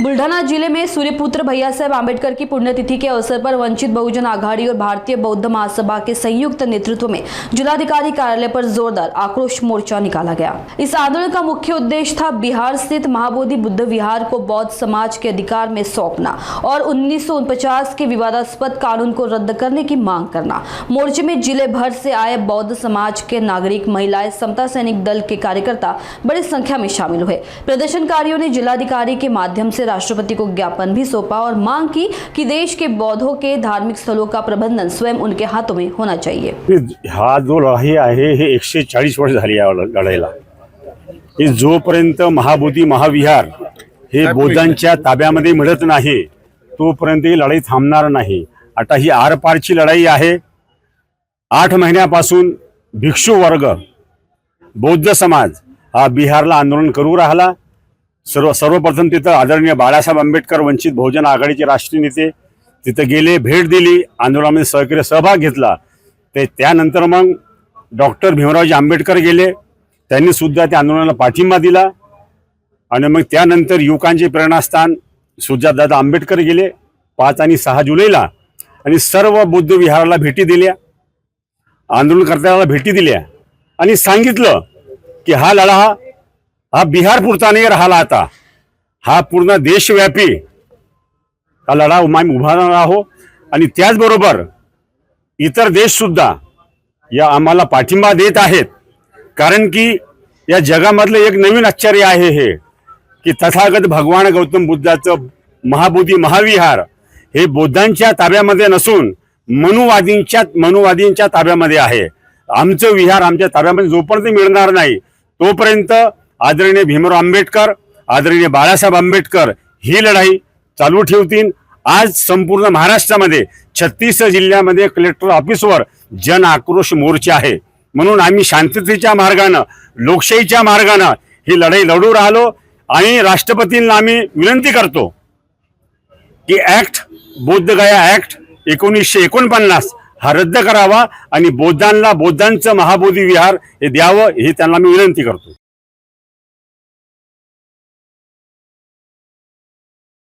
बुल्ढाना जिले में सूर्यपुत्र भैया साहब आम्बेडकर की पुण्यतिथि के अवसर पर वंचित बहुजन आघाड़ी और भारतीय बौद्ध महासभा के संयुक्त नेतृत्व में जिलाधिकारी कार्यालय पर जोरदार आक्रोश मोर्चा निकाला गया। इस आंदोलन का मुख्य उद्देश्य था बिहार स्थित महाबोधि बुद्ध विहार को बौद्ध समाज के अधिकार में सौंपना और 1949 के विवादास्पद कानून को रद्द करने की मांग करना। मोर्चे में जिले भर से आए बौद्ध समाज के नागरिक, महिलाएं, समता सैनिक दल के कार्यकर्ता बड़ी संख्या में शामिल हुए। प्रदर्शनकारियों ने जिलाधिकारी के माध्यम से राष्ट्रपति को ज्ञापन भी सौंपा और मांग की कि देश के बौद्धों के धार्मिक स्थलों का प्रबंधन स्वयं उनके हाथों में होना चाहिए। हा जो लढाई आहे हे 140 वर्ष झाली या लढाईला। हे जोपर्यंत महाबोधी महाविहार हे बौद्धांच्या ताब्यामध्ये मिळत नाही तोपर्यंत ही लढाई थांबणार नाही। आता ही आरपारची लढाई आहे। 8 महिन्यापासून भिक्षू वर्ग बौद्ध समाज हा बिहारला आंदोलन करू राहिला। सर्वप्रथम तिथं आदरणीय बाळासाहेब आंबेडकर वंचित बहुजन आघाडीचे राष्ट्रीय नेते तिथे गेले, भेट दिली, आंदोलनामध्ये सक्रिय सहभाग घेतला। त्यानंतर मग डॉक्टर भीमरावजी आंबेडकर गेले, त्यांनी सुद्धा त्या आंदोलनाला पाठिंबा दिला। आणि मग त्यानंतर युवकांचे प्रेरणास्थान सुजातदादा आंबेडकर गेले 5 आणि 6 जुलैला आणि सर्व बुद्ध विहाराला भेटी दिल्या, आंदोलनकर्त्यांना भेटी दिल्या आणि सांगितलं की हा लढा हा बिहार पुरता नाही राहिला, आता हा पूर्ण देशव्यापी हा लढा आम्ही उभारणार आहोत। आणि त्याचबरोबर इतर देश सुद्धा या आम्हाला पाठिंबा देत आहेत, कारण की या जगामधलं एक नवीन आश्चर्य आहे हे की तथागत भगवान गौतम बुद्धाचं महाबोधी महाविहार हे बौद्धांच्या ताब्यामध्ये नसून मनुवादींच्या ताब्यामध्ये आहे। आमचं विहार आमच्या ताब्यामध्ये जोपर्यंत मिळणार नाही तोपर्यंत आदरणीय भीमराव आंबेडकर, आदरणीय बाळासाहेब आंबेडकर ही लढाई चालू ठेवतील। आज संपूर्ण महाराष्ट्रामध्ये 36 जिल्ह्यामध्ये कलेक्टर ऑफिसवर जन आक्रोश मोर्चा आहे। म्हणून आम्ही शांततेच्या मार्गाने, लोकशाहीच्या मार्गाने ही लढाई लढू राहिलो आणि राष्ट्रपतींना आम्ही विनंती करतो की बौद्ध गया ऍक्ट 1949 हा रद्द करावा आणि बौद्धांचं महाबोधी विहार हे द्यावं, हे त्यांना मी विनंती करतो।